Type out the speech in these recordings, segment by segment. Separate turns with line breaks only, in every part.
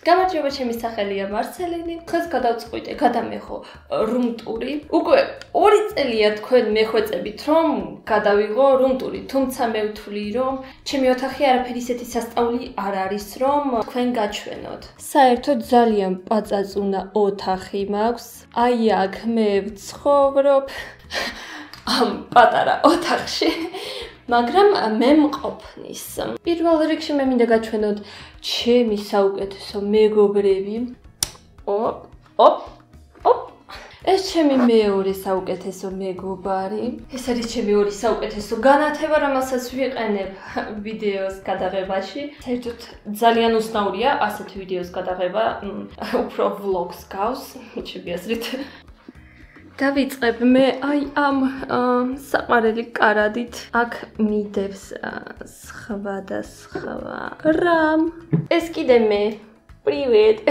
გამარჯობა, ჩემი სახელია მარცელინი. დღეს გადავწყვიტე გადამეხო რუმტური. უკვე 2 წელია თქვენ მეხვეწებით, რომ გადავიღო რუმტური, თუმცა მე ვთვლი, რომ ჩემი ოთახი არაფერი ისეთი სასწაული არ არის, რომ თქვენ გაჩვენოთ. საერთოდ ძალიან პაწაწუნა ოთახი მაქვს. აი აქ მე ვცხოვრობ ამ პატარა ოთახში. მაგრამ მე მყოფნის. პირველ რიგში მე მინდა გაჩვენოთ ჩემი საუკეთესო მეგობრები. ეს ჩემი მეორე საუკეთესო მეგობარი. ეს არის ჩემი ორი საუკეთესო განათება, რომელსაც ვიყენებ ვიდეოს გადაღებაში. საერთოდ ძალიან უცნაურია ასეთი ვიდეოს გადაღება, უფრო vlogs გავს, ჩემი აზრით. დავიწყებ მე აი ამ საყვარელი კარადით. აქ მიდევს სხვადასხვა რამ. ეს კიდე მე. Привет.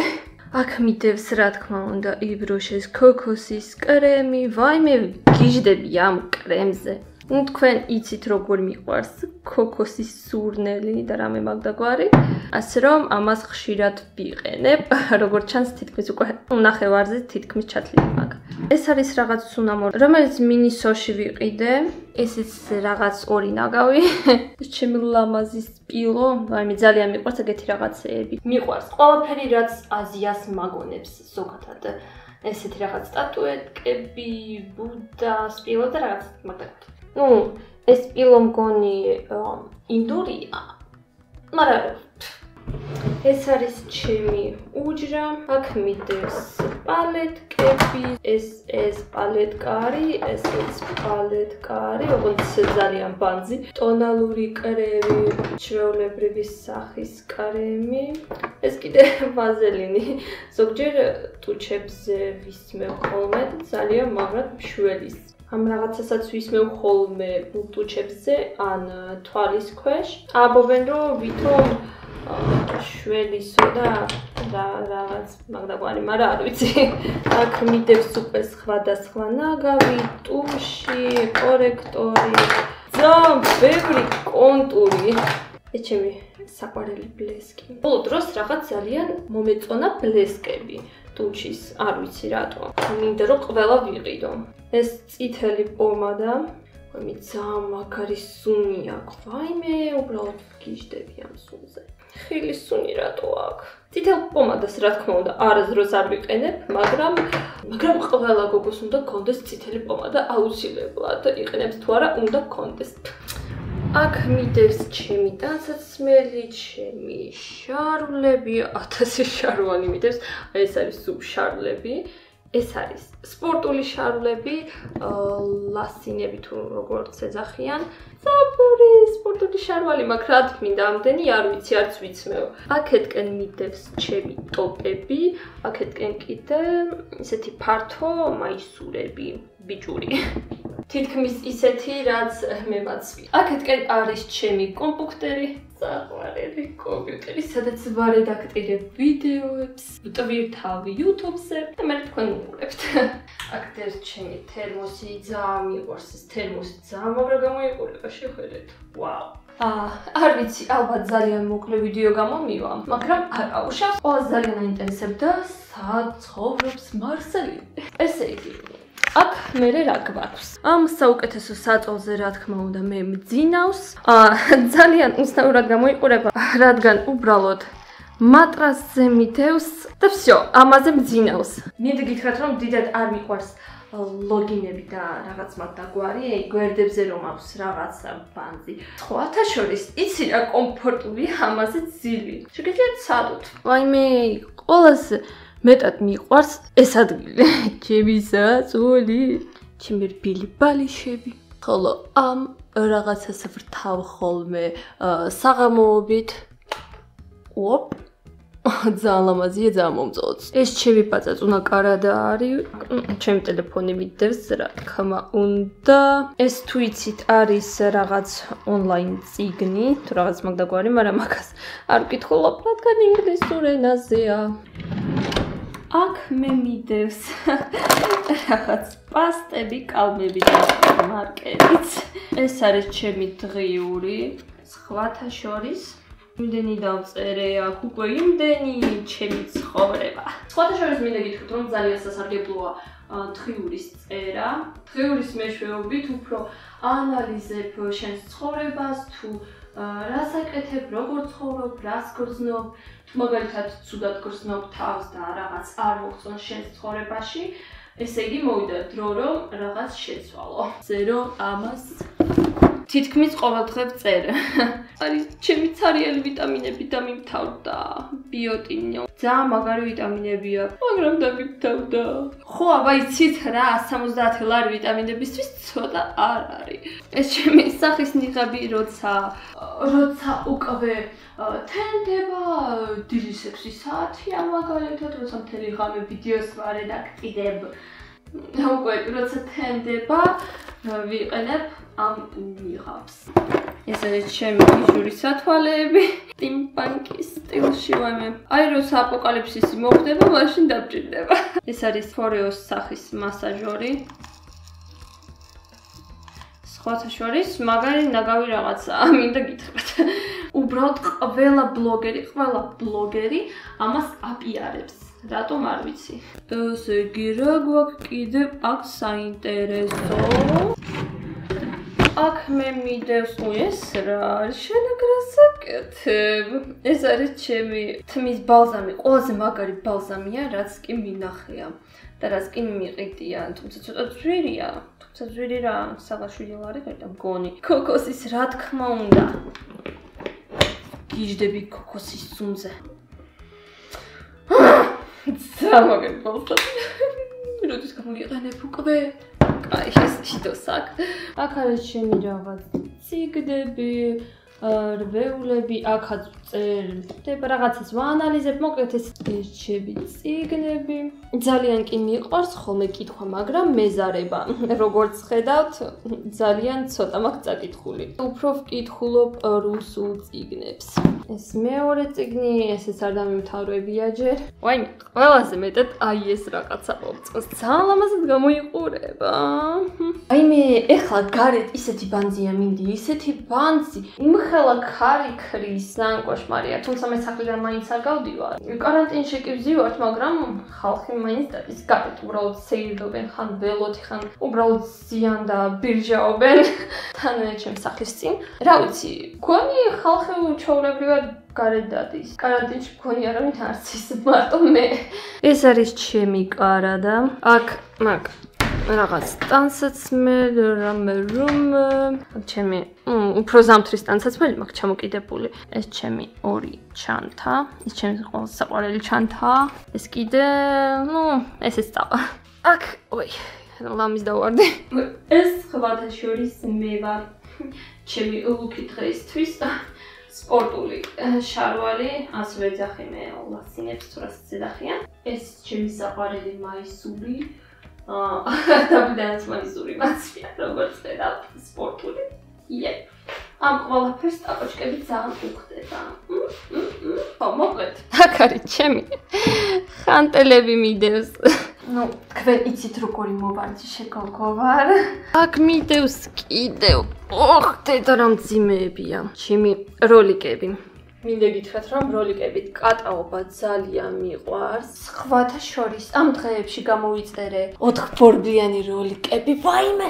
აქ მიდევს რა თქმა უნდა იბროშეს ქოქოსის კრემი. ვაიმე გიждები ამ კრემზე. ნუ თქვენ იცით როგორ მიყვარს ქოქოსის სურნელი და რამე მაგდაგვარი. ასე რომ ამას ხშირად ვიყენებ. როგორც ჩანს თითქმის უკვე ნახევარზე თითქმის ჩათლილი მაქვს. ეს არის რაღაც სუნამო, რომელიც მინისოში ვიყიდე. ესეც რაღაც ორი ნაგავი. ეს ჩემი ლამაზი სპილო, ვაიმე ძალიან მიყვარს ეგეთი რაღაცეები. მიყვარს ყველაფერი, რაც აზიას მაგონებს ზოგადად. ესეთი რაღაც სტატუეტკები, ბუდა, სპილო და რაღაც მაგდაგვარი. ნუ ეს სპილო მგონი ინდურია. მაგრამ ეს არის ჩემი უჯრა. აქ მიდევს პალეტკები. ეს პალეტკა არის, ესეც პალეტკა არის, როგორც ძალიან ბანძი. ტონალური კრემი, ჩვეულებრივი სახის კრემი. ეს კიდე ვაზელინი. ზოგჯერ ტუჩებზე ვისმევ ხოლმე და ძალიან მაგრად მშველის. ამ რაღაცასაც ვისმევ ხოლმე ტუჩებზე ან თვალის ქვეშ. ამბობენ რომ ვითომ შველისო და რაღაც მაგდაგვარი, მაგრამ არ ვიცი. აქ მიდევს უკვე სხვადასხვა ნაგავი, ტუში, კორექტორი, ძალიან ბევრი კონტური. ეს ჩემი საყვარელი ბლესკი. ბოლო დროს რაღაც ძალიან მომეწონა ბლესკები ტუჩის, არ ვიცი რატო. მინდა რომ ყველა ვიყიდო. ეს წითელი პომადა, ვაიმე ძალიან მაგარი სუნი აქვს. ვაიმე, უბრალოდ გიждები ამ სუნზე. ხილის სუნი რატო აქვს? წითელ პომადას რა თქმა უნდა არასდროს არ ვიყენებ, მაგრამ ყველა გოგოს უნდა გქონდეს წითელი პომადა აუცილებლად. იყენებს თუ არა, უნდა გქონდეს. აქ მიდევს ჩემი ტანსაცმელი, ჩემი შარვლები, 1000 შარვანი მიდევს. ეს არის სუბშარვლები. ეს არის სპორტული შარვლები, ლასინები თუ როგორც ეძახიან. საბური სპორტული შარვალი მაქვს, რა თქმინდა, ამდენი არ ვიცი, არც ვიცმევ. აქეთკენ მიდევს ჩემი ტოპები, აქეთკენ კიდე ისეთი ფართო მაისურები, ბიჭური. თითქმის ისეთი, რაც მე მაცვი. აქეთკენ არის ჩემი კომპიუტერი, საყვარელი კომპიუტერი, სადაც ვარედაქტირებ ვიდეოებს, ვტვირთავ YouTube-ზე და მე თქვენ უყურებთ. აქ დევს ჩემი თერმოსი, ძალიან მიყვარს ეს თერმოსი, ძალიან მაგრა გამოიყურება, შეხედეთ. ვაუ. არ ვიცი, ალბათ ძალიან მოკლე ვიდეო გამომივა, მაგრამ არა უშავს. ყველას ძალიან აინტერესებდა, სად ცხოვრობს მარსელინი. ესე იგი, აქ მე რა გვაქვს? ამ საუკეთესო საწოლზე რა თქმა უნდა მე მძინავს. ძალიან უცნაურად გამოიყურება, რადგან უბრალოდ მატრასზე მიდევს და всё, ამაზე მძინავს. მინდა გითხრათ რომ დიდად არ მიყვარს ლოგინები და რაღაც მაგდაგვარი, გვერდებზე რომ აქვს რაღაცა ბანძი. სხვათა შორის იცი რა კომფორტული ამაზე ძილი. შეგიძლიათ ცადოთ. ვაიმე, ყველაზე მეტად მიყვარს ეს ადგილი. ჩემი საწოლი, ჩემი რბილი ბალიშები. ხოლო ამ რაღაცას ვრთავ ხოლმე საღამოობით. ძალიან ლამაზია, ძალიან მომწონს. ეს ჩემი პაწაწუნა კარადა არის. ჩემი ტელეფონი მიდევს რა თქმა უნდა. ეს თუ იცით არის რაღაც ონლაინ წიგნი, თუ რაღაც მაგდაგვარი, მაგრამ მაგას არ ვკითხულობ, რადგან ინგლისურ ენაზეა. აქ მე მიდევს რაღაც პასტები, კალმები და მარკერიც. ეს არის ჩემი დღიური, სხვათა შორის. იმდენი დავწერე აქ უკვე იმდენი ჩემი ცხოვრება. სხვათა შორის მინდა გითხრათ რომ ძალიან სასარგებლოა დღიურის წერა. დღიურის მეშვეობით უფრო ანალიზებ შენს ცხოვრებას თუ რას აკეთებ, როგორ ცხოვრობ, რას გრძნობ, თუ მაგალითად ცუდად გრძნობ თავს და რაღაც არ მოგწონს შენს ცხოვრებაში, ესე იგი მოვიდა დრო რომ რაღაც შეცვალო. ზე რომ ამას თითქმის ყოველდღე ვწერ. არის ჩემი ცარიელი ვიტამინები დამიმთავრდა, ბიოტინი. ძალიან მაგარი ვიტამინებია, მაგრამ დამიმთავრდა. ხო, აბა იცით რა, 70 ლარი ვიტამინებისთვის ცოტა არ არის. ეს ჩემი სახის ნიღაბი, როცა უკვე თენდება დილის 6 საათია მაგალითად, როცა მთელი ღამე ვიდეოს ვარედაქტირებ. უკვე როცა თენდება ვიყენებ ამ ნიღაბს. ეს არის ჩემი ბიჟური სათვალეები, სტიმპანკის სტილში ვაიმე. აი როცა აპოკალიფსისი მოხდება, მაშინ დაბჭირდება. ეს არის ფორეოს სახის მასაჟორი. სხვათა შორის მაგარი ნაგავი რაღაცაა, მინდა გითხრათ. უბრალოდ ყველა ბლოგერი ამას აპიარებს. რატომ არ ვიცი. ესე იგი რა გვაქვს კიდევ აქ საინტერესო. აქ მე მიდევს ეს რა არის შენაგრას აკეთებ. ეს არის ჩემი თმის ბალზამი, ყველაზე მაგარი ბალზამია, რაც კი მინახია და რაც კი მიყიდია, თუმცა ცოტა ძვირია. ძვირი რა, საღაშვილი ლარი და მგონი. ქოქოსის რა თქმა უნდა. გიждები ქოქოსის წუნზე. Замაგები ბოლოს. როდის გამოგიყენებ უკვე? აი ეს შიდოს აქ. აქ არის ჩემი რაღაც ციგნები, რვეულები, აქაც წერდება, რაღაცას ვაანალიზებ, მოკლედ ეს ჩემი ციგნები. ძალიან კი მიყვარს ხოლმე კითხვა, მაგრამ მეზარება. როგორც ხედავთ, ძალიან ცოტა მაქვს წაკითხული. უფრო ვკითხულობ რუსულ ციგნებს. ეს მეორე ციგნი, ესეც არ დამიმთავრებია ჯერ. ვაიმე, ყველაზე მეტად აი ეს რაღაცა მომწონს. ძალიან ლამაზად გამოიყურება. აიმე, ეხლა გარეთ ისეთი ბანძია მინდი, ისეთი ბანძი. იმხელა ქარი ქრის, ძალიან კოშმარია. თუმცა მე სახლიდან მაინც არ გავდივარ. კარანტინში კი ვზივართ, მაგრამ ხალხი მაინც დადის გარეთ, უბრალოდ სეირდობენ, ხან ველოთი, ხან უბრალოდ ზიან და ბირჟაობენ. თან ჩემს სახლის წინ. რა ვიცი, გონი ხალხი ჩვეულებრივად გარეთ დადის. კარანტინში მგონი არავინ არც ის მარტო მე. ეს არის ჩემი კარადა. აქ მაგ რაღაც ტანსაცმელი, რამე ჩემი უფრო ზამთრის ტანსაცმელი მაქვს ჩამოკიდებული. ეს ჩემი ორი ჩანთა, ეს ჩემი საყვარელი ჩანთა. ეს კიდე, ესეც დავა. აქ, ой, ლამის დავარდი. ეს სხვათა შორის მე ვარ. ჩემი ლუკი დღეისთვის სპორტული შარვალი, ასე ვეძახი მე ლასინებს თუ რას ეძახიან. ეს ჩემი საყვარელი მაისური. დავიდანაც მაისური მაცვია, როგორც ხედავთ, სპორტული. ამ ყველაფერს ტაკოჩკები ძალიან უხდება. ხო, მოკლედ. აქ არის ჩემი ხანტელები მიდევს. თქვენ იცით როგორი მოვარდი შეგოგოვარ. აქ მიდევს კიდევ. დედა რა მძიმეებია. ჩემი როლიკები. მინდა გითხრათ რომ როლიკებით კატაობა ძალიან მიყვარს. სხვათა შორის ამ დღეებში გამოვიწერე 4 ბორბლიანი როლიკები. ვაიმე!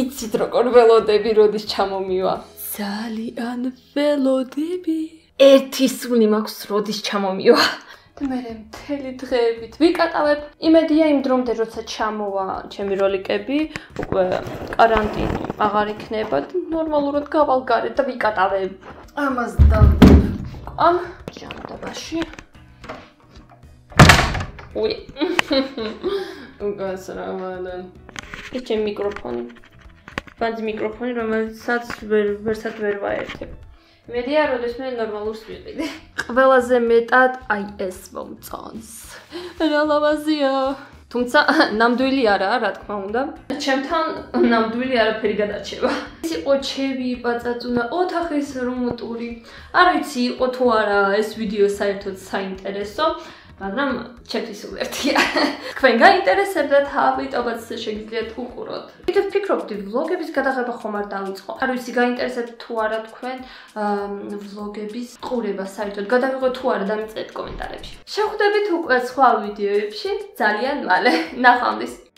იცით როგორ ველოდები როდის ჩამომივა. ძალიან ველოდები. ერთი სული მაქვს როდის ჩამომივა. მე მთელი დღეებით ვიკატავებ. იმედია იმ დრომდე როცა ჩამოვა ჩემი როლიკები, უკვე კარანტინი აღარ იქნება და ნორმალურად გავალ გარეთ და ვიკატავებ. ამას დავდებ ამ ჭანდაბაში. უი. უგასრავადა. ეს ჩემი მიკროფონი. ბანძი მიკროფონი, რომელსაც ვერსად ვერ ვაერთებ. მედია როდესმე ნორმალურს ვიყიდე. ყველაზე მეტად აი ეს მომწონს. რა ლამაზია. თუმცა ნამდვილი არაა, რა თქმა უნდა. ჩემთან ნამდვილი არაფერი გადარჩება. ეს იყო ჩემი პაწაწუნა ოთახის რუმტური. არ ვიცი იყო თუ არა ეს ვიდეო საერთოდ საინტერესო. მაგრამ ჩემთვის უერთია. თქვენ გაინტერესებდათ, ამიტომაც შეგიძლიათ უყუროთ. კიდევ ვფიქრობდი, ვლოგების გადაღება ხომ არ დავიწყო. არ ვიცი, გაინტერესებთ თუ არა თქვენ ვლოგების ყურება საერთოდ. გადავიღოთ თუ არა, დამიწერეთ კომენტარებში. შევხვდებით უკვე სხვა ვიდეოებში ძალიან მალე. ნახვამდის.